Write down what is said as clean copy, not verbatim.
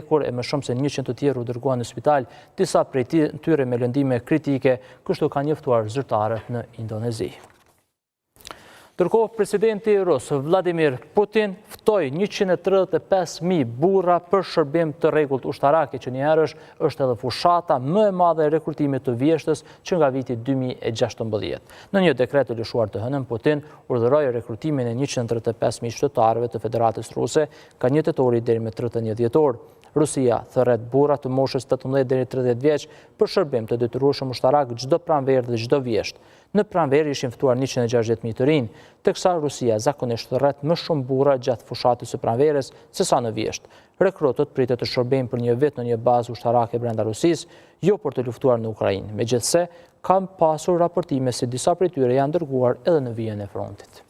kur e më shumë se 100 të tjerë u dërguan në spital, disa prej tyre me lëndime kritike, kështu ka njoftuar zyrtarët në Indonezi. Ndërkohë, presidenti rus Vladimir Putin ftoi 135.000 burra për shërbim të rregullt ushtarake, që njëherësh është edhe fushata më e madhe e rekrutimit të vjeshtës që nga viti 2016. Në një dekret të lëshuar të hënën, Putin urdhëroi rekrutimin e 135.000 shtetarëve të Federatës Ruse nga 1 tetori deri me 31 dhjetor. Rusia thërret burra të moshës 18 deri 30 vjeç për shërbim të detyrueshëm ushtarak çdo pranverë dhe çdo vjesht. Në pranverë ishin ftuar 160.000 të rinj, teksa Rusia zakonisht thërret më shumë burra gjatë fushatës së pranverës sesa në vjesht. Rekrutët pritet të shërbejnë për një vit në një bazë ushtarake brenda Rusisë, jo për të luftuar në Ukrainë. Megjithse, kam pasur raportime se disa prej tyre janë dërguar edhe në vijën e frontit.